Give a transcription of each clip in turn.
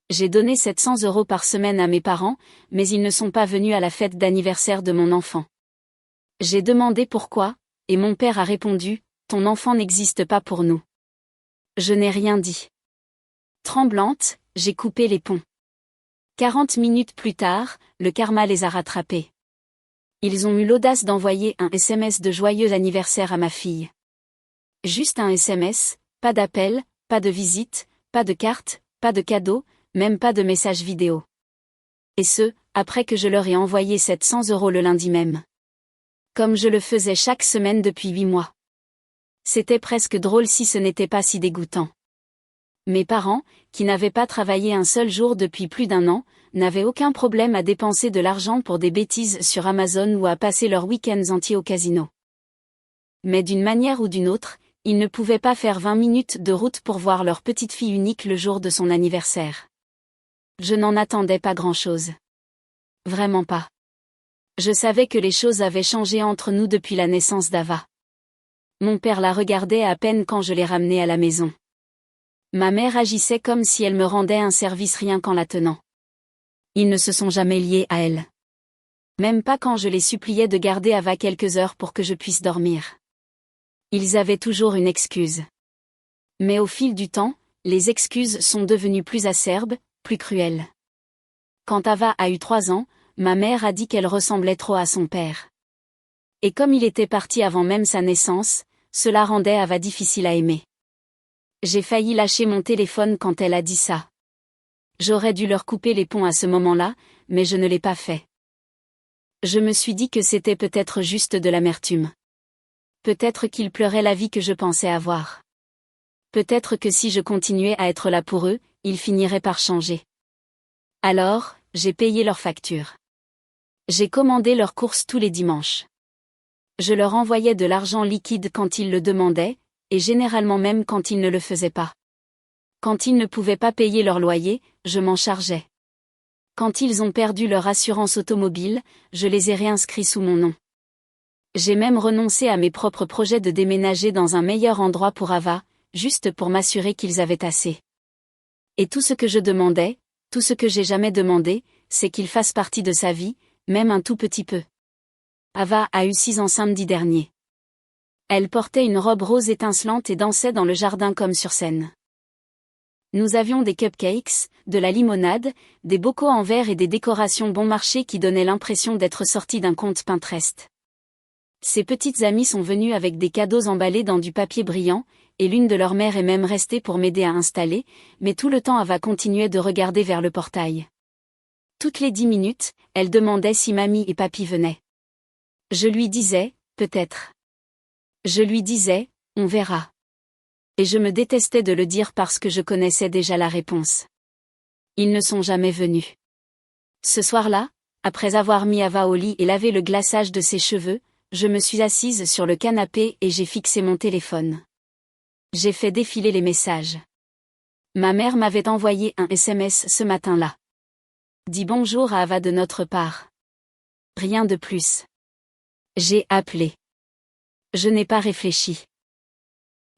J'ai donné 700 € par semaine à mes parents, mais ils ne sont pas venus à la fête d'anniversaire de mon enfant. J'ai demandé pourquoi, et mon père a répondu, « Ton enfant n'existe pas pour nous. » Je n'ai rien dit. Tremblante, j'ai coupé les ponts. 40 minutes plus tard, le karma les a rattrapés. Ils ont eu l'audace d'envoyer un SMS de joyeux anniversaire à ma fille. Juste un SMS, pas d'appel, pas de visite, pas de carte, pas de cadeau, même pas de message vidéo. Et ce, après que je leur ai envoyé 700 € le lundi même. Comme je le faisais chaque semaine depuis 8 mois. C'était presque drôle si ce n'était pas si dégoûtant. Mes parents, qui n'avaient pas travaillé un seul jour depuis plus d'1 an, n'avaient aucun problème à dépenser de l'argent pour des bêtises sur Amazon ou à passer leurs week-ends entiers au casino. Mais d'une manière ou d'une autre, ils ne pouvaient pas faire 20 minutes de route pour voir leur petite fille unique le jour de son anniversaire. Je n'en attendais pas grand-chose. Vraiment pas. Je savais que les choses avaient changé entre nous depuis la naissance d'Ava. Mon père la regardait à peine quand je l'ai ramenée à la maison. Ma mère agissait comme si elle me rendait un service rien qu'en la tenant. Ils ne se sont jamais liés à elle. Même pas quand je les suppliais de garder Ava quelques heures pour que je puisse dormir. Ils avaient toujours une excuse. Mais au fil du temps, les excuses sont devenues plus acerbes, plus cruelles. Quand Ava a eu 3 ans, ma mère a dit qu'elle ressemblait trop à son père. Et comme il était parti avant même sa naissance, cela rendait Ava difficile à aimer. J'ai failli lâcher mon téléphone quand elle a dit ça. J'aurais dû leur couper les ponts à ce moment-là, mais je ne l'ai pas fait. Je me suis dit que c'était peut-être juste de l'amertume. Peut-être qu'ils pleuraient la vie que je pensais avoir. Peut-être que si je continuais à être là pour eux, ils finiraient par changer. Alors, j'ai payé leurs factures. J'ai commandé leurs courses tous les dimanches. Je leur envoyais de l'argent liquide quand ils le demandaient, et généralement même quand ils ne le faisaient pas. Quand ils ne pouvaient pas payer leur loyer, je m'en chargeais. Quand ils ont perdu leur assurance automobile, je les ai réinscrits sous mon nom. J'ai même renoncé à mes propres projets de déménager dans un meilleur endroit pour Ava, juste pour m'assurer qu'ils avaient assez. Et tout ce que je demandais, tout ce que j'ai jamais demandé, c'est qu'il fasse partie de sa vie, même un tout petit peu. Ava a eu 6 ans samedi dernier. Elle portait une robe rose étincelante et dansait dans le jardin comme sur scène. Nous avions des cupcakes, de la limonade, des bocaux en verre et des décorations bon marché qui donnaient l'impression d'être sorties d'un conte Pinterest. Ses petites amies sont venues avec des cadeaux emballés dans du papier brillant, et l'une de leurs mères est même restée pour m'aider à installer, mais tout le temps Ava continuait de regarder vers le portail. Toutes les 10 minutes, elle demandait si mamie et papy venaient. Je lui disais, peut-être. Je lui disais, on verra. Et je me détestais de le dire parce que je connaissais déjà la réponse. Ils ne sont jamais venus. Ce soir-là, après avoir mis Ava au lit et lavé le glaçage de ses cheveux, je me suis assise sur le canapé et j'ai fixé mon téléphone. J'ai fait défiler les messages. Ma mère m'avait envoyé un SMS ce matin-là. Dis bonjour à Ava de notre part. Rien de plus. J'ai appelé. Je n'ai pas réfléchi.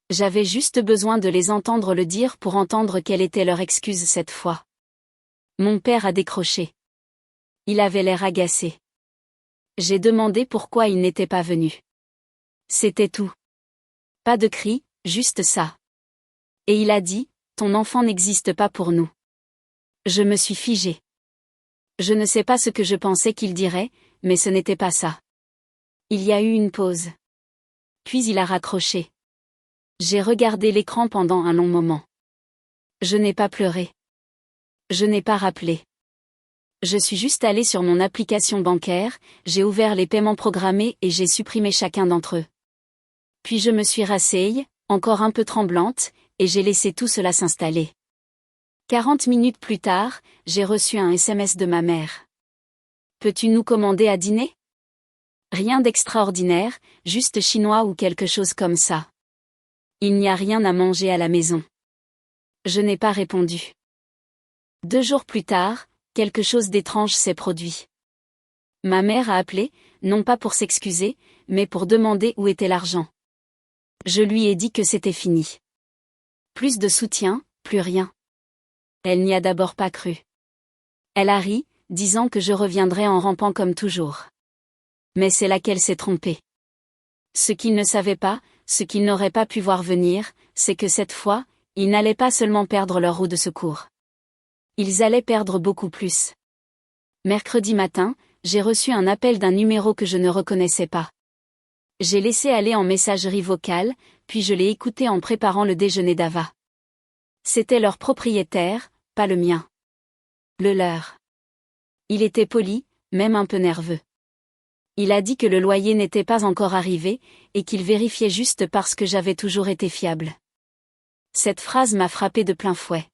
J'avais juste besoin de les entendre le dire pour entendre quelle était leur excuse cette fois. Mon père a décroché. Il avait l'air agacé. J'ai demandé pourquoi il n'était pas venu. C'était tout. Pas de cris, juste ça. Et il a dit, ton enfant n'existe pas pour nous. Je me suis figée. Je ne sais pas ce que je pensais qu'il dirait, mais ce n'était pas ça. Il y a eu une pause. Puis il a raccroché. J'ai regardé l'écran pendant un long moment. Je n'ai pas pleuré. Je n'ai pas rappelé. Je suis juste allée sur mon application bancaire, j'ai ouvert les paiements programmés et j'ai supprimé chacun d'entre eux. Puis je me suis rasseyée, encore un peu tremblante, et j'ai laissé tout cela s'installer. 40 minutes plus tard, j'ai reçu un SMS de ma mère. Peux-tu nous commander à dîner? Rien d'extraordinaire, juste chinois ou quelque chose comme ça. Il n'y a rien à manger à la maison. Je n'ai pas répondu. 2 jours plus tard, quelque chose d'étrange s'est produit. Ma mère a appelé, non pas pour s'excuser, mais pour demander où était l'argent. Je lui ai dit que c'était fini. Plus de soutien, plus rien. Elle n'y a d'abord pas cru. Elle a ri, disant que je reviendrais en rampant comme toujours. Mais c'est là qu'elle s'est trompée. Ce qu'il ne savait pas, ce qu'il n'aurait pas pu voir venir, c'est que cette fois, ils n'allaient pas seulement perdre leur roue de secours. Ils allaient perdre beaucoup plus. Mercredi matin, j'ai reçu un appel d'un numéro que je ne reconnaissais pas. J'ai laissé aller en messagerie vocale, puis je l'ai écouté en préparant le déjeuner d'Ava. C'était leur propriétaire, pas le mien. Le leur. Il était poli, même un peu nerveux. Il a dit que le loyer n'était pas encore arrivé, et qu'il vérifiait juste parce que j'avais toujours été fiable. Cette phrase m'a frappé de plein fouet.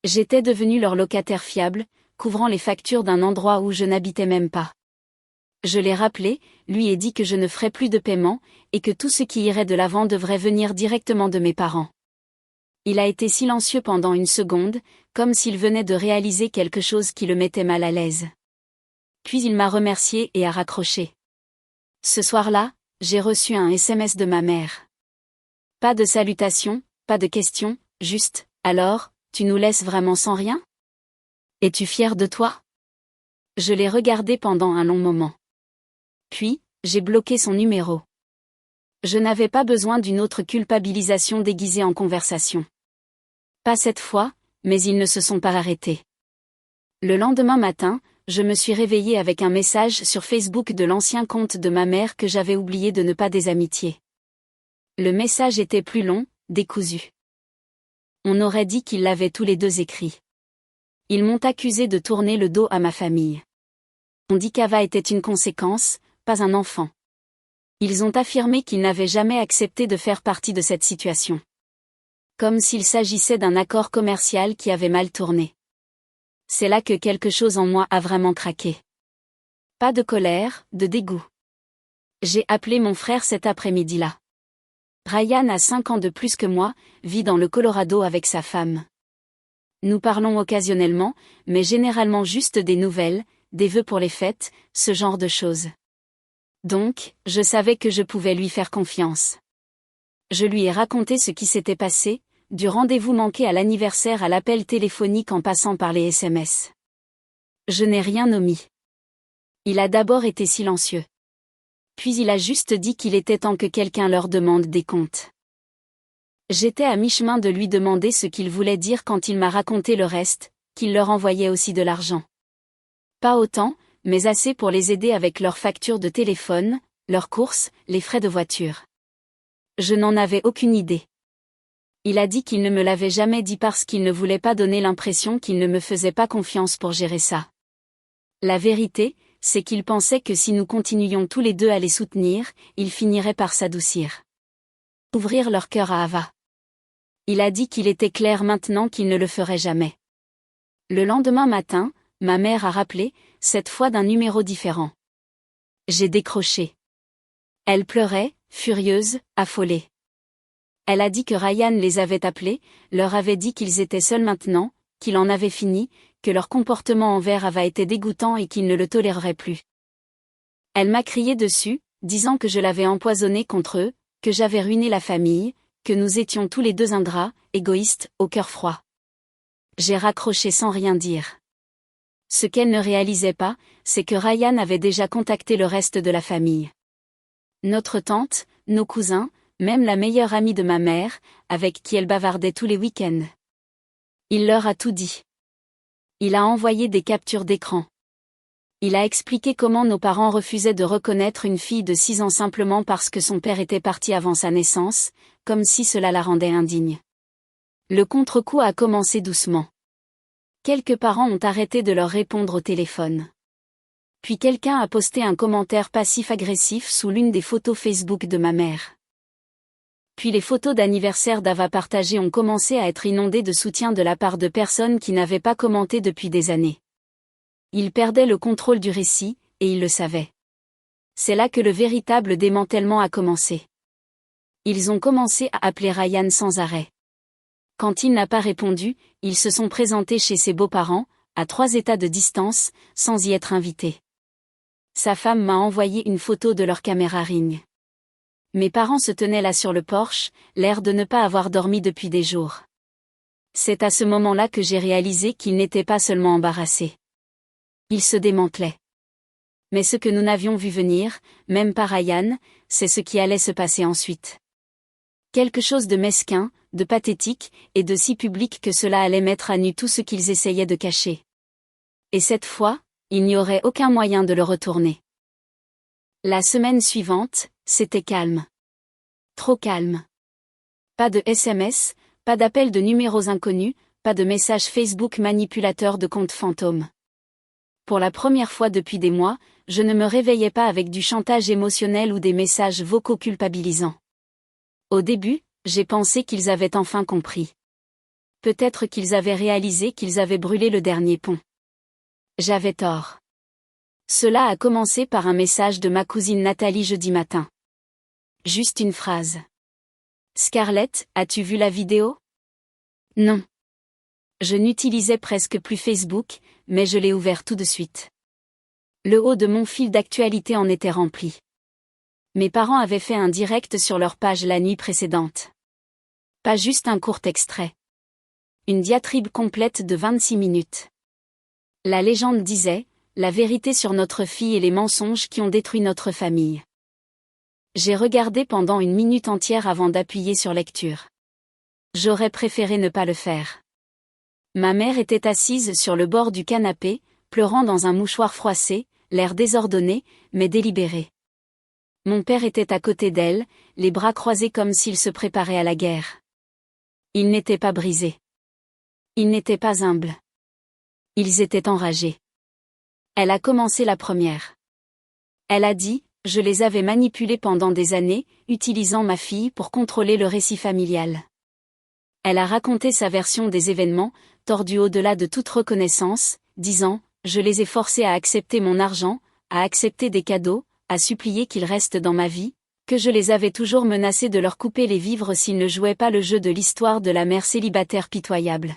J'étais devenu leur locataire fiable, couvrant les factures d'un endroit où je n'habitais même pas. Je l'ai rappelé, lui ai dit que je ne ferais plus de paiement, et que tout ce qui irait de l'avant devrait venir directement de mes parents. Il a été silencieux pendant une seconde, comme s'il venait de réaliser quelque chose qui le mettait mal à l'aise. Puis il m'a remercié et a raccroché. Ce soir-là, j'ai reçu un SMS de ma mère. Pas de salutation, pas de questions, juste « Alors, tu nous laisses vraiment sans rien ? Es-tu fier de toi ?» Je l'ai regardé pendant un long moment. Puis, j'ai bloqué son numéro. Je n'avais pas besoin d'une autre culpabilisation déguisée en conversation. Pas cette fois, mais ils ne se sont pas arrêtés. Le lendemain matin, je me suis réveillée avec un message sur Facebook de l'ancien compte de ma mère que j'avais oublié de ne pas désamitier. Le message était plus long, décousu. On aurait dit qu'ils l'avaient tous les deux écrit. Ils m'ont accusé de tourner le dos à ma famille. On dit qu'Ava était une conséquence, pas un enfant. Ils ont affirmé qu'ils n'avaient jamais accepté de faire partie de cette situation. Comme s'il s'agissait d'un accord commercial qui avait mal tourné. C'est là que quelque chose en moi a vraiment craqué. Pas de colère, de dégoût. J'ai appelé mon frère cet après-midi-là. Ryan a 5 ans de plus que moi, vit dans le Colorado avec sa femme. Nous parlons occasionnellement, mais généralement juste des nouvelles, des vœux pour les fêtes, ce genre de choses. Donc, je savais que je pouvais lui faire confiance. Je lui ai raconté ce qui s'était passé, du rendez-vous manqué à l'anniversaire à l'appel téléphonique en passant par les SMS. Je n'ai rien omis. Il a d'abord été silencieux. Puis il a juste dit qu'il était temps que quelqu'un leur demande des comptes. J'étais à mi-chemin de lui demander ce qu'il voulait dire quand il m'a raconté le reste, qu'il leur envoyait aussi de l'argent. Pas autant, mais assez pour les aider avec leurs factures de téléphone, leurs courses, les frais de voiture. Je n'en avais aucune idée. Il a dit qu'il ne me l'avait jamais dit parce qu'il ne voulait pas donner l'impression qu'il ne me faisait pas confiance pour gérer ça. La vérité, c'est qu'il pensait que si nous continuions tous les deux à les soutenir, ils finiraient par s'adoucir. Ouvrir leur cœur à Ava. Il a dit qu'il était clair maintenant qu'il ne le ferait jamais. Le lendemain matin, ma mère a rappelé, cette fois d'un numéro différent. J'ai décroché. Elle pleurait, furieuse, affolée. Elle a dit que Ryan les avait appelés, leur avait dit qu'ils étaient seuls maintenant, qu'il en avait fini, que leur comportement envers Ava été dégoûtant et qu'il ne le tolérerait plus. Elle m'a crié dessus, disant que je l'avais empoisonné contre eux, que j'avais ruiné la famille, que nous étions tous les deux ingrats, égoïstes, au cœur froid. J'ai raccroché sans rien dire. Ce qu'elle ne réalisait pas, c'est que Ryan avait déjà contacté le reste de la famille. Notre tante, nos cousins, même la meilleure amie de ma mère, avec qui elle bavardait tous les week-ends. Il leur a tout dit. Il a envoyé des captures d'écran. Il a expliqué comment nos parents refusaient de reconnaître une fille de 6 ans simplement parce que son père était parti avant sa naissance, comme si cela la rendait indigne. Le contre-coup a commencé doucement. Quelques parents ont arrêté de leur répondre au téléphone. Puis quelqu'un a posté un commentaire passif-agressif sous l'une des photos Facebook de ma mère. Puis les photos d'anniversaire d'Ava partagées ont commencé à être inondées de soutien de la part de personnes qui n'avaient pas commenté depuis des années. Ils perdaient le contrôle du récit, et ils le savaient. C'est là que le véritable démantèlement a commencé. Ils ont commencé à appeler Ryan sans arrêt. Quand il n'a pas répondu, ils se sont présentés chez ses beaux-parents, à 3 états de distance, sans y être invités. Sa femme m'a envoyé une photo de leur caméra Ring. Mes parents se tenaient là sur le porche, l'air de ne pas avoir dormi depuis des jours. C'est à ce moment-là que j'ai réalisé qu'il n'était pas seulement embarrassé. Il se démantelait. Mais ce que nous n'avions vu venir, même pas Ryan, c'est ce qui allait se passer ensuite. Quelque chose de mesquin, de pathétique, et de si public que cela allait mettre à nu tout ce qu'ils essayaient de cacher. Et cette fois, il n'y aurait aucun moyen de le retourner. La semaine suivante, c'était calme. Trop calme. Pas de SMS, pas d'appels de numéros inconnus, pas de messages Facebook manipulateurs de comptes fantômes. Pour la première fois depuis des mois, je ne me réveillais pas avec du chantage émotionnel ou des messages vocaux culpabilisants. Au début, j'ai pensé qu'ils avaient enfin compris. Peut-être qu'ils avaient réalisé qu'ils avaient brûlé le dernier pont. J'avais tort. Cela a commencé par un message de ma cousine Nathalie jeudi matin. Juste une phrase. Scarlett, as-tu vu la vidéo? Non. Je n'utilisais presque plus Facebook, mais je l'ai ouvert tout de suite. Le haut de mon fil d'actualité en était rempli. Mes parents avaient fait un direct sur leur page la nuit précédente. Pas juste un court extrait. Une diatribe complète de 26 minutes. La légende disait, la vérité sur notre fille et les mensonges qui ont détruit notre famille. J'ai regardé pendant une minute entière avant d'appuyer sur lecture. J'aurais préféré ne pas le faire. Ma mère était assise sur le bord du canapé, pleurant dans un mouchoir froissé, l'air désordonné, mais délibéré. Mon père était à côté d'elle, les bras croisés comme s'il se préparait à la guerre. Il n'était pas brisé. Il n'était pas humble. Ils étaient enragés. Elle a commencé la première. Elle a dit, je les avais manipulés pendant des années, utilisant ma fille pour contrôler le récit familial. Elle a raconté sa version des événements, tordue au-delà de toute reconnaissance, disant, je les ai forcés à accepter mon argent, à accepter des cadeaux, à supplier qu'ils restent dans ma vie, que je les avais toujours menacés de leur couper les vivres s'ils ne jouaient pas le jeu de l'histoire de la mère célibataire pitoyable.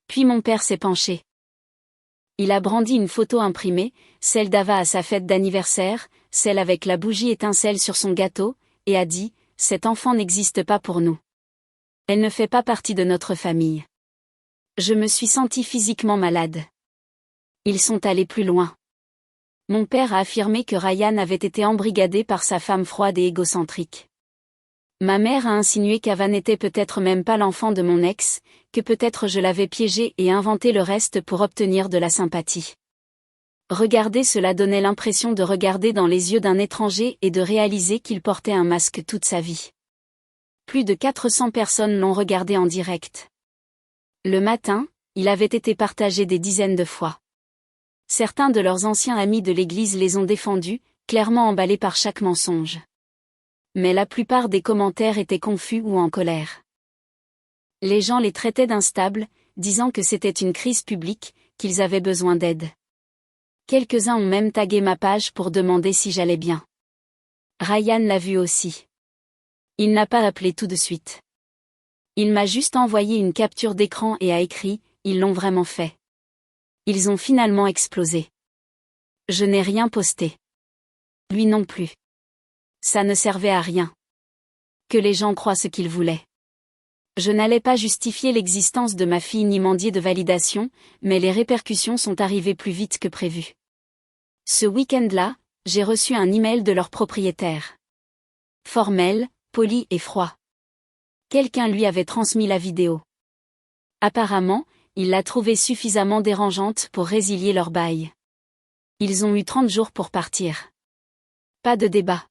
Puis mon père s'est penché. Il a brandi une photo imprimée, celle d'Ava à sa fête d'anniversaire, celle avec la bougie étincelle sur son gâteau, et a dit, cet enfant n'existe pas pour nous. Elle ne fait pas partie de notre famille. Je me suis sentie physiquement malade. Ils sont allés plus loin. Mon père a affirmé que Ryan avait été embrigadé par sa femme froide et égocentrique. Ma mère a insinué qu'Ava n'était peut-être même pas l'enfant de mon ex, que peut-être je l'avais piégé et inventé le reste pour obtenir de la sympathie. Regarder cela donnait l'impression de regarder dans les yeux d'un étranger et de réaliser qu'il portait un masque toute sa vie. Plus de 400 personnes l'ont regardé en direct. Le matin, il avait été partagé des dizaines de fois. Certains de leurs anciens amis de l'église les ont défendus, clairement emballés par chaque mensonge. Mais la plupart des commentaires étaient confus ou en colère. Les gens les traitaient d'instables, disant que c'était une crise publique, qu'ils avaient besoin d'aide. Quelques-uns ont même tagué ma page pour demander si j'allais bien. Ryan l'a vu aussi. Il n'a pas appelé tout de suite. Il m'a juste envoyé une capture d'écran et a écrit, ils l'ont vraiment fait. Ils ont finalement explosé. Je n'ai rien posté. Lui non plus. Ça ne servait à rien. Que les gens croient ce qu'ils voulaient. Je n'allais pas justifier l'existence de ma fille ni mendier de validation, mais les répercussions sont arrivées plus vite que prévu. Ce week-end-là, j'ai reçu un email de leur propriétaire. Formel, poli et froid. Quelqu'un lui avait transmis la vidéo. Apparemment, il l'a trouvée suffisamment dérangeante pour résilier leur bail. Ils ont eu 30 jours pour partir. Pas de débat.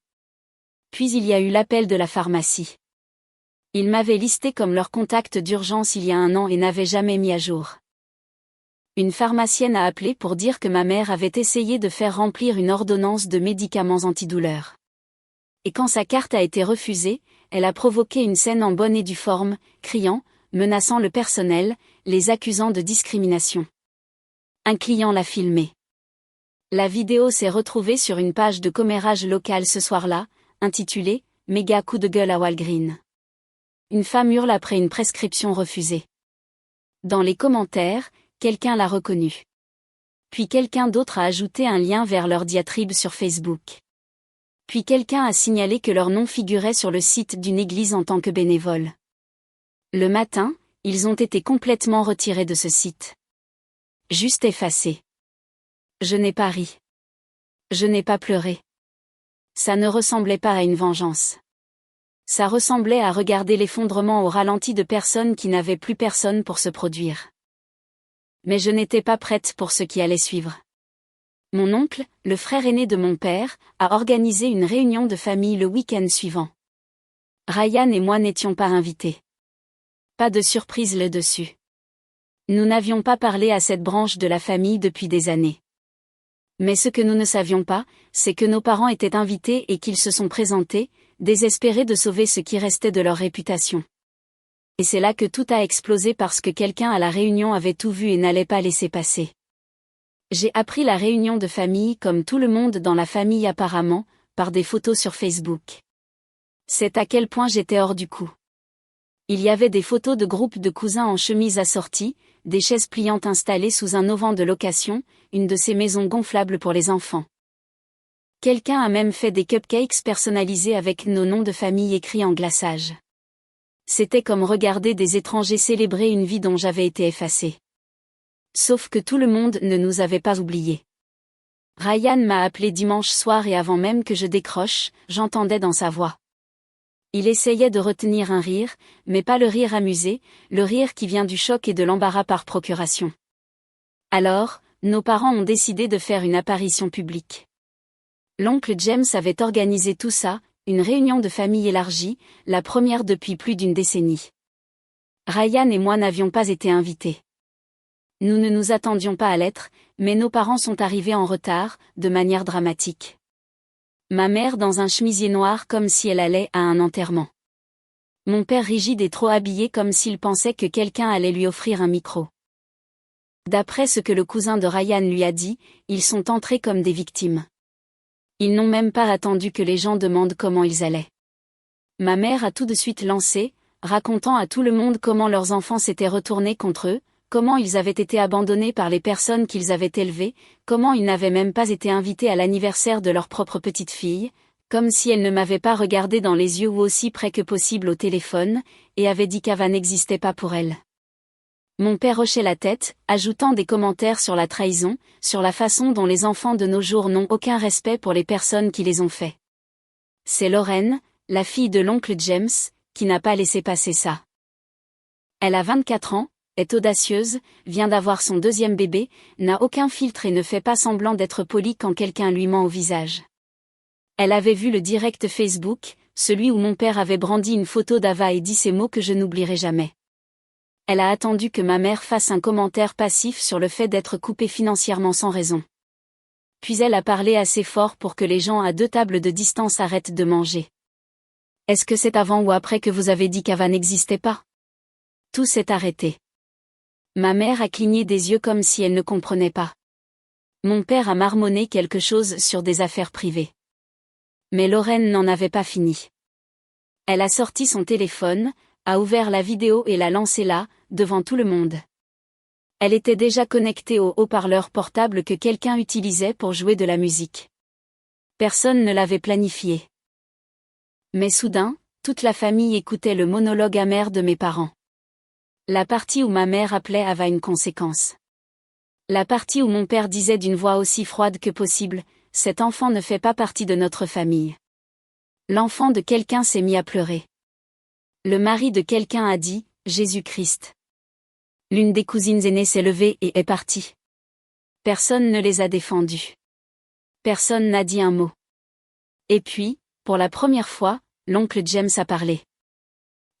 Puis il y a eu l'appel de la pharmacie. Ils m'avaient listé comme leur contact d'urgence il y a 1 an et n'avaient jamais mis à jour. Une pharmacienne a appelé pour dire que ma mère avait essayé de faire remplir une ordonnance de médicaments antidouleurs. Et quand sa carte a été refusée, elle a provoqué une scène en bonne et due forme, criant, menaçant le personnel, les accusant de discrimination. Un client l'a filmée. La vidéo s'est retrouvée sur une page de commérage local ce soir-là, intitulée « Méga coup de gueule à Walgreen ». Une femme hurle après une prescription refusée. Dans les commentaires, quelqu'un l'a reconnue. Puis quelqu'un d'autre a ajouté un lien vers leur diatribe sur Facebook. Puis quelqu'un a signalé que leur nom figurait sur le site d'une église en tant que bénévole. Le matin, ils ont été complètement retirés de ce site. Juste effacés. Je n'ai pas ri. Je n'ai pas pleuré. Ça ne ressemblait pas à une vengeance. Ça ressemblait à regarder l'effondrement au ralenti de personnes qui n'avaient plus personne pour se produire. Mais je n'étais pas prête pour ce qui allait suivre. Mon oncle, le frère aîné de mon père, a organisé une réunion de famille le week-end suivant. Ryan et moi n'étions pas invités. Pas de surprise là-dessus. Nous n'avions pas parlé à cette branche de la famille depuis des années. Mais ce que nous ne savions pas, c'est que nos parents étaient invités et qu'ils se sont présentés, désespérés de sauver ce qui restait de leur réputation. Et c'est là que tout a explosé parce que quelqu'un à la réunion avait tout vu et n'allait pas laisser passer. J'ai appris la réunion de famille comme tout le monde dans la famille apparemment, par des photos sur Facebook. C'est à quel point j'étais hors du coup. Il y avait des photos de groupes de cousins en chemise assortie, des chaises pliantes installées sous un auvent de location, une de ces maisons gonflables pour les enfants. Quelqu'un a même fait des cupcakes personnalisés avec nos noms de famille écrits en glaçage. C'était comme regarder des étrangers célébrer une vie dont j'avais été effacée. Sauf que tout le monde ne nous avait pas oubliés. Ryan m'a appelé dimanche soir et avant même que je décroche, j'entendais dans sa voix. Il essayait de retenir un rire, mais pas le rire amusé, le rire qui vient du choc et de l'embarras par procuration. Alors, nos parents ont décidé de faire une apparition publique. L'oncle James avait organisé tout ça, une réunion de famille élargie, la première depuis plus d'une décennie. Ryan et moi n'avions pas été invités. Nous ne nous attendions pas à l'être, mais nos parents sont arrivés en retard, de manière dramatique. Ma mère dans un chemisier noir comme si elle allait à un enterrement. Mon père rigide et trop habillé comme s'il pensait que quelqu'un allait lui offrir un micro. D'après ce que le cousin de Ryan lui a dit, ils sont entrés comme des victimes. Ils n'ont même pas attendu que les gens demandent comment ils allaient. Ma mère a tout de suite lancé, racontant à tout le monde comment leurs enfants s'étaient retournés contre eux, comment ils avaient été abandonnés par les personnes qu'ils avaient élevées, comment ils n'avaient même pas été invités à l'anniversaire de leur propre petite fille, comme si elle ne m'avait pas regardé dans les yeux ou aussi près que possible au téléphone, et avait dit qu'Ava n'existait pas pour elle. Mon père hochait la tête, ajoutant des commentaires sur la trahison, sur la façon dont les enfants de nos jours n'ont aucun respect pour les personnes qui les ont faits. C'est Lorraine, la fille de l'oncle James, qui n'a pas laissé passer ça. Elle a 24 ans, est audacieuse, vient d'avoir son deuxième bébé, n'a aucun filtre et ne fait pas semblant d'être polie quand quelqu'un lui ment au visage. Elle avait vu le direct Facebook, celui où mon père avait brandi une photo d'Ava et dit ces mots que je n'oublierai jamais. Elle a attendu que ma mère fasse un commentaire passif sur le fait d'être coupée financièrement sans raison. Puis elle a parlé assez fort pour que les gens à 2 tables de distance arrêtent de manger. Est-ce que c'est avant ou après que vous avez dit qu'Ava n'existait pas? Tout s'est arrêté. Ma mère a cligné des yeux comme si elle ne comprenait pas. Mon père a marmonné quelque chose sur des affaires privées. Mais Lorraine n'en avait pas fini. Elle a sorti son téléphone, a ouvert la vidéo et l'a lancée là, devant tout le monde. Elle était déjà connectée au haut-parleur portable que quelqu'un utilisait pour jouer de la musique. Personne ne l'avait planifié. Mais soudain, toute la famille écoutait le monologue amer de mes parents. La partie où ma mère appelait Ava une conséquence. La partie où mon père disait d'une voix aussi froide que possible, « Cet enfant ne fait pas partie de notre famille. » L'enfant de quelqu'un s'est mis à pleurer. Le mari de quelqu'un a dit, « Jésus-Christ. » L'une des cousines aînées s'est levée et est partie. Personne ne les a défendus. Personne n'a dit un mot. Et puis, pour la première fois, l'oncle James a parlé.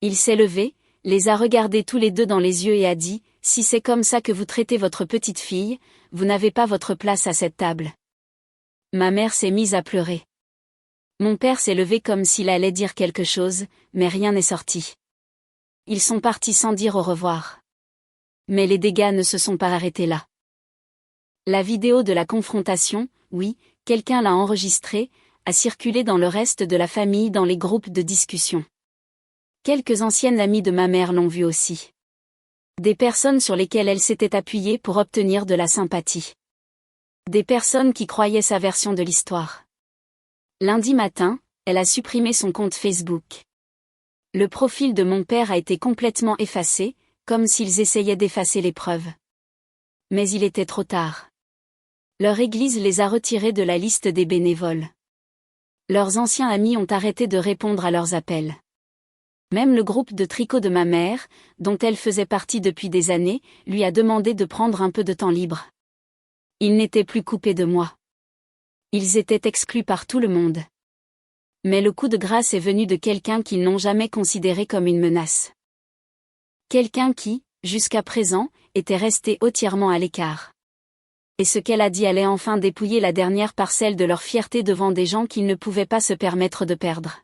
Il s'est levé, les a regardés tous les deux dans les yeux et a dit, « Si c'est comme ça que vous traitez votre petite fille, vous n'avez pas votre place à cette table. » Ma mère s'est mise à pleurer. Mon père s'est levé comme s'il allait dire quelque chose, mais rien n'est sorti. Ils sont partis sans dire au revoir. Mais les dégâts ne se sont pas arrêtés là. La vidéo de la confrontation, oui, quelqu'un l'a enregistrée, a circulé dans le reste de la famille dans les groupes de discussion. Quelques anciennes amies de ma mère l'ont vue aussi. Des personnes sur lesquelles elle s'était appuyée pour obtenir de la sympathie. Des personnes qui croyaient sa version de l'histoire. Lundi matin, elle a supprimé son compte Facebook. Le profil de mon père a été complètement effacé, comme s'ils essayaient d'effacer les preuves. Mais il était trop tard. Leur église les a retirés de la liste des bénévoles. Leurs anciens amis ont arrêté de répondre à leurs appels. Même le groupe de tricot de ma mère, dont elle faisait partie depuis des années, lui a demandé de prendre un peu de temps libre. Ils n'étaient plus coupés de moi. Ils étaient exclus par tout le monde. Mais le coup de grâce est venu de quelqu'un qu'ils n'ont jamais considéré comme une menace. Quelqu'un qui, jusqu'à présent, était resté entièrement à l'écart. Et ce qu'elle a dit allait enfin dépouiller la dernière parcelle de leur fierté devant des gens qu'ils ne pouvaient pas se permettre de perdre.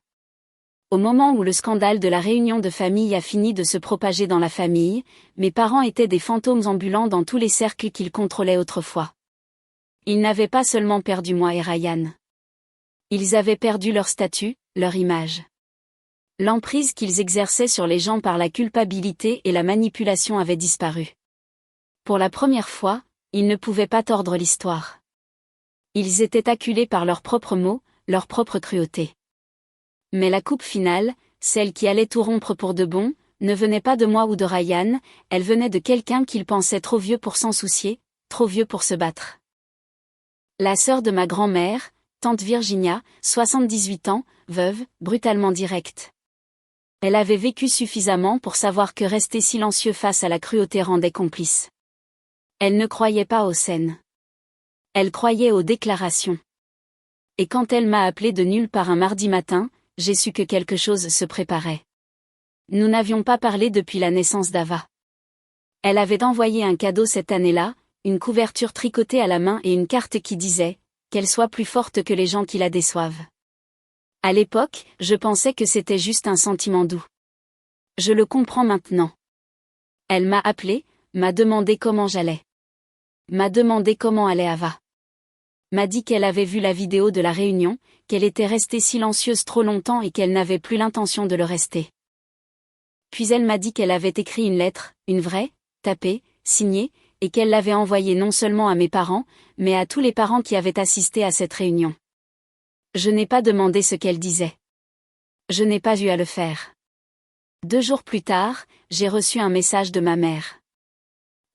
Au moment où le scandale de la réunion de famille a fini de se propager dans la famille, mes parents étaient des fantômes ambulants dans tous les cercles qu'ils contrôlaient autrefois. Ils n'avaient pas seulement perdu moi et Ryan. Ils avaient perdu leur statut, leur image. L'emprise qu'ils exerçaient sur les gens par la culpabilité et la manipulation avait disparu. Pour la première fois, ils ne pouvaient pas tordre l'histoire. Ils étaient acculés par leurs propres mots, leur propre cruauté. Mais la coupe finale, celle qui allait tout rompre pour de bon, ne venait pas de moi ou de Ryan, elle venait de quelqu'un qu'ils pensaient trop vieux pour s'en soucier, trop vieux pour se battre. La sœur de ma grand-mère, tante Virginia, 78 ans, veuve, brutalement directe. Elle avait vécu suffisamment pour savoir que rester silencieux face à la cruauté rendait complice. Elle ne croyait pas aux scènes. Elle croyait aux déclarations. Et quand elle m'a appelé de nulle part un mardi matin, j'ai su que quelque chose se préparait. Nous n'avions pas parlé depuis la naissance d'Ava. Elle avait envoyé un cadeau cette année-là, une couverture tricotée à la main et une carte qui disait « Qu'elle soit plus forte que les gens qui la déçoivent ». À l'époque, je pensais que c'était juste un sentiment doux. Je le comprends maintenant. Elle m'a appelé, m'a demandé comment j'allais. M'a demandé comment allait Ava. M'a dit qu'elle avait vu la vidéo de la réunion, qu'elle était restée silencieuse trop longtemps et qu'elle n'avait plus l'intention de le rester. Puis elle m'a dit qu'elle avait écrit une lettre, une vraie, tapée, signée, et qu'elle l'avait envoyée non seulement à mes parents, mais à tous les parents qui avaient assisté à cette réunion. Je n'ai pas demandé ce qu'elle disait. Je n'ai pas eu à le faire. 2 jours plus tard, j'ai reçu un message de ma mère.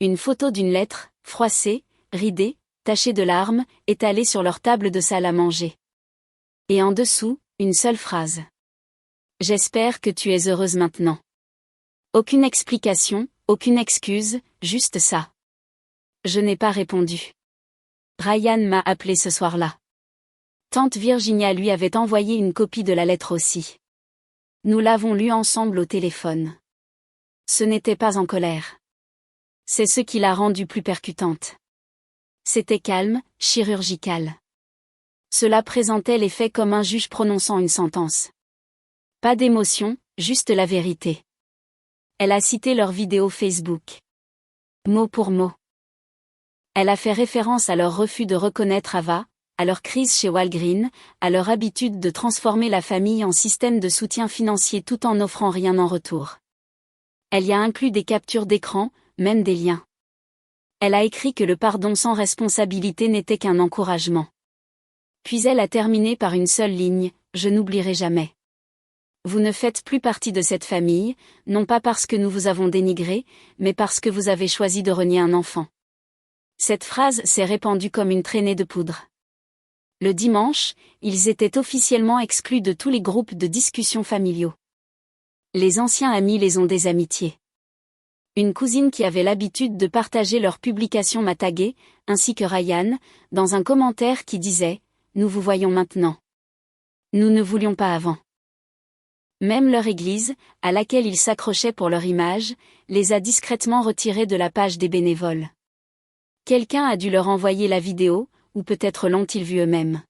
Une photo d'une lettre, froissée, ridée, tachée de larmes, étalée sur leur table de salle à manger. Et en dessous, une seule phrase. J'espère que tu es heureuse maintenant. Aucune explication, aucune excuse, juste ça. Je n'ai pas répondu. Ryan m'a appelé ce soir-là. Tante Virginia lui avait envoyé une copie de la lettre aussi. Nous l'avons lue ensemble au téléphone. Ce n'était pas en colère. C'est ce qui l'a rendue plus percutante. C'était calme, chirurgical. Cela présentait les faits comme un juge prononçant une sentence. Pas d'émotion, juste la vérité. Elle a cité leur vidéo Facebook. Mot pour mot. Elle a fait référence à leur refus de reconnaître Ava, à leur crise chez Walgreen, à leur habitude de transformer la famille en système de soutien financier tout en n'offrant rien en retour. Elle y a inclus des captures d'écran, même des liens. Elle a écrit que le pardon sans responsabilité n'était qu'un encouragement. Puis elle a terminé par une seule ligne, « Je n'oublierai jamais ». Vous ne faites plus partie de cette famille, non pas parce que nous vous avons dénigré, mais parce que vous avez choisi de renier un enfant. Cette phrase s'est répandue comme une traînée de poudre. Le dimanche, ils étaient officiellement exclus de tous les groupes de discussion familiaux. Les anciens amis les ont désamitiés. Une cousine qui avait l'habitude de partager leurs publications m'a tagué, ainsi que Ryan, dans un commentaire qui disait « Nous vous voyons maintenant. Nous ne voulions pas avant ». Même leur église, à laquelle ils s'accrochaient pour leur image, les a discrètement retirés de la page des bénévoles. Quelqu'un a dû leur envoyer la vidéo, ou peut-être l'ont-ils vue eux-mêmes.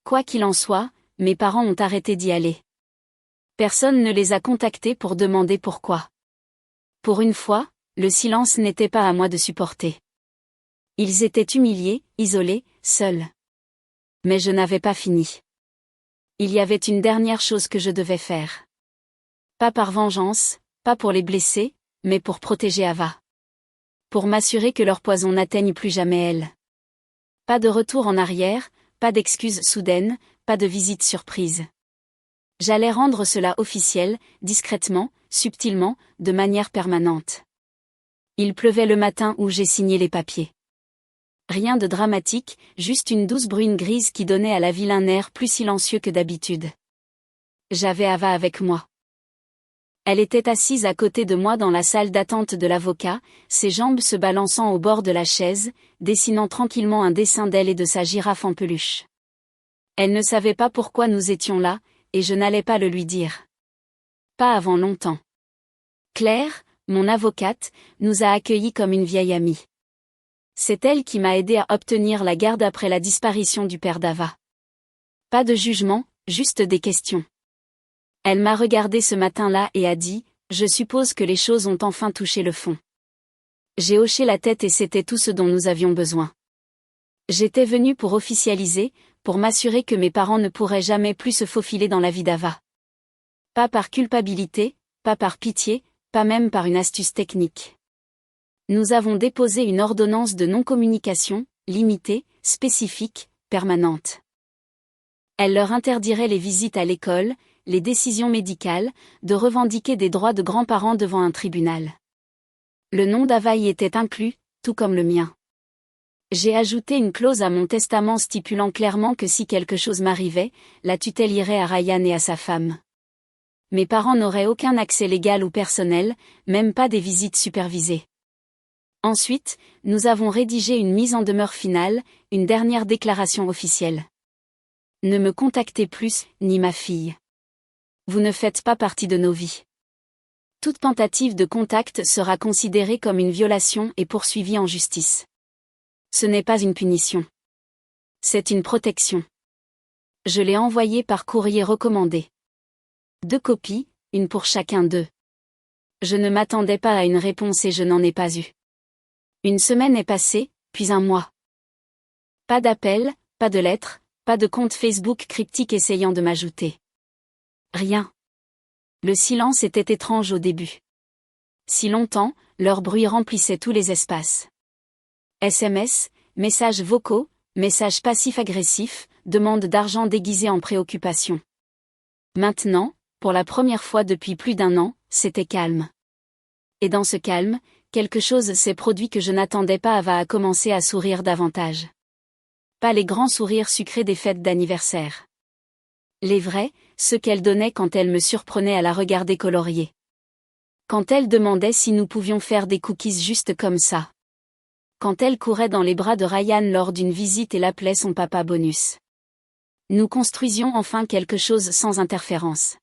Quoi qu'il en soit, mes parents ont arrêté d'y aller. Personne ne les a contactés pour demander pourquoi. Pour une fois, le silence n'était pas à moi de supporter. Ils étaient humiliés, isolés, seuls. Mais je n'avais pas fini. Il y avait une dernière chose que je devais faire. Pas par vengeance, pas pour les blesser, mais pour protéger Ava. Pour m'assurer que leur poison n'atteigne plus jamais elle. Pas de retour en arrière, pas d'excuses soudaines, pas de visite surprise. J'allais rendre cela officiel, discrètement, subtilement, de manière permanente. Il pleuvait le matin où j'ai signé les papiers. Rien de dramatique, juste une douce bruine grise qui donnait à la ville un air plus silencieux que d'habitude. J'avais Ava avec moi. Elle était assise à côté de moi dans la salle d'attente de l'avocat, ses jambes se balançant au bord de la chaise, dessinant tranquillement un dessin d'elle et de sa girafe en peluche. Elle ne savait pas pourquoi nous étions là, et je n'allais pas le lui dire. Pas avant longtemps. Claire, mon avocate, nous a accueillis comme une vieille amie. C'est elle qui m'a aidé à obtenir la garde après la disparition du père d'Ava. Pas de jugement, juste des questions. Elle m'a regardé ce matin-là et a dit, « Je suppose que les choses ont enfin touché le fond. » J'ai hoché la tête et c'était tout ce dont nous avions besoin. J'étais venue pour officialiser, pour m'assurer que mes parents ne pourraient jamais plus se faufiler dans la vie d'Ava. Pas par culpabilité, pas par pitié, pas même par une astuce technique. Nous avons déposé une ordonnance de non-communication, limitée, spécifique, permanente. Elle leur interdirait les visites à l'école, les décisions médicales, de revendiquer des droits de grands-parents devant un tribunal. Le nom d'Ava y était inclus, tout comme le mien. J'ai ajouté une clause à mon testament stipulant clairement que si quelque chose m'arrivait, la tutelle irait à Ryan et à sa femme. Mes parents n'auraient aucun accès légal ou personnel, même pas des visites supervisées. Ensuite, nous avons rédigé une mise en demeure finale, une dernière déclaration officielle. Ne me contactez plus, ni ma fille. Vous ne faites pas partie de nos vies. Toute tentative de contact sera considérée comme une violation et poursuivie en justice. Ce n'est pas une punition. C'est une protection. Je l'ai envoyé par courrier recommandé. 2 copies, une pour chacun d'eux. Je ne m'attendais pas à une réponse et je n'en ai pas eu. Une semaine est passée, puis un mois. Pas d'appel, pas de lettres, pas de compte Facebook cryptique essayant de m'ajouter. Rien. Le silence était étrange au début. Si longtemps, leur bruit remplissait tous les espaces. SMS, messages vocaux, messages passifs-agressifs, demandes d'argent déguisées en préoccupation. Maintenant, pour la première fois depuis plus d'1 an, c'était calme. Et dans ce calme, quelque chose s'est produit que je n'attendais pas. Ava a commencé à sourire davantage. Pas les grands sourires sucrés des fêtes d'anniversaire. Les vrais, ceux qu'elle donnait quand elle me surprenait à la regarder colorier. Quand elle demandait si nous pouvions faire des cookies juste comme ça. Quand elle courait dans les bras de Ryan lors d'une visite et l'appelait son papa bonus. Nous construisions enfin quelque chose sans interférence.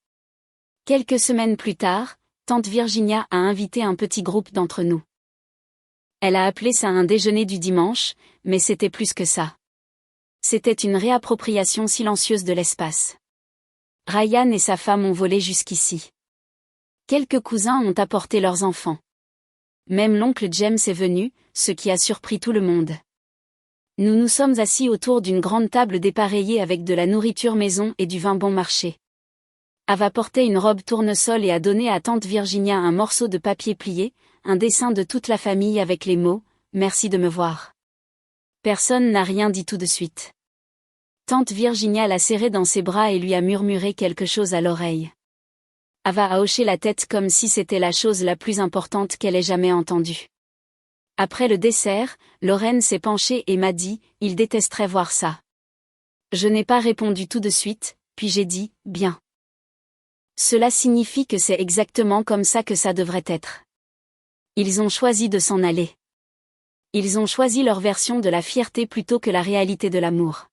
Quelques semaines plus tard, tante Virginia a invité un petit groupe d'entre nous. Elle a appelé ça un déjeuner du dimanche, mais c'était plus que ça. C'était une réappropriation silencieuse de l'espace. Ryan et sa femme ont volé jusqu'ici. Quelques cousins ont apporté leurs enfants. Même l'oncle James est venu, ce qui a surpris tout le monde. Nous nous sommes assis autour d'une grande table dépareillée avec de la nourriture maison et du vin bon marché. Ava portait une robe tournesol et a donné à tante Virginia un morceau de papier plié, un dessin de toute la famille avec les mots « Merci de me voir ». Personne n'a rien dit tout de suite. Tante Virginia l'a serré dans ses bras et lui a murmuré quelque chose à l'oreille. Ava a hoché la tête comme si c'était la chose la plus importante qu'elle ait jamais entendue. Après le dessert, Lorraine s'est penchée et m'a dit « Il détesterait voir ça ». Je n'ai pas répondu tout de suite, puis j'ai dit « Bien ». Cela signifie que c'est exactement comme ça que ça devrait être. Ils ont choisi de s'en aller. Ils ont choisi leur version de la fierté plutôt que la réalité de l'amour.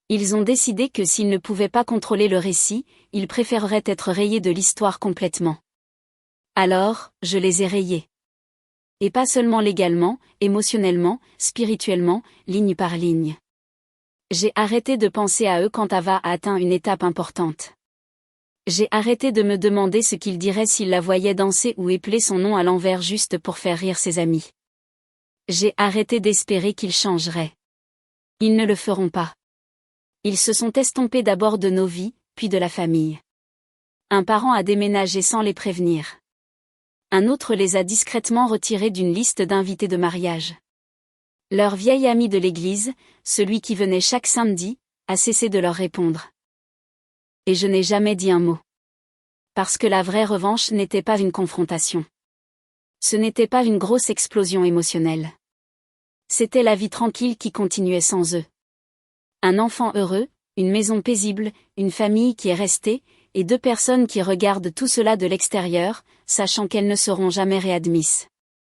Ils ont décidé que s'ils ne pouvaient pas contrôler le récit, ils préféreraient être rayés de l'histoire complètement. Alors, je les ai rayés. Et pas seulement légalement, émotionnellement, spirituellement, ligne par ligne. J'ai arrêté de penser à eux quand Ava a atteint une étape importante. J'ai arrêté de me demander ce qu'il dirait s'il la voyait danser ou épeler son nom à l'envers juste pour faire rire ses amis. J'ai arrêté d'espérer qu'ils changeraient. Ils ne le feront pas. Ils se sont estompés d'abord de nos vies, puis de la famille. Un parent a déménagé sans les prévenir. Un autre les a discrètement retirés d'une liste d'invités de mariage. Leur vieil ami de l'église, celui qui venait chaque samedi, a cessé de leur répondre. Et je n'ai jamais dit un mot. Parce que la vraie revanche n'était pas une confrontation. Ce n'était pas une grosse explosion émotionnelle. C'était la vie tranquille qui continuait sans eux. Un enfant heureux, une maison paisible, une famille qui est restée, et 2 personnes qui regardent tout cela de l'extérieur, sachant qu'elles ne seront jamais réadmises.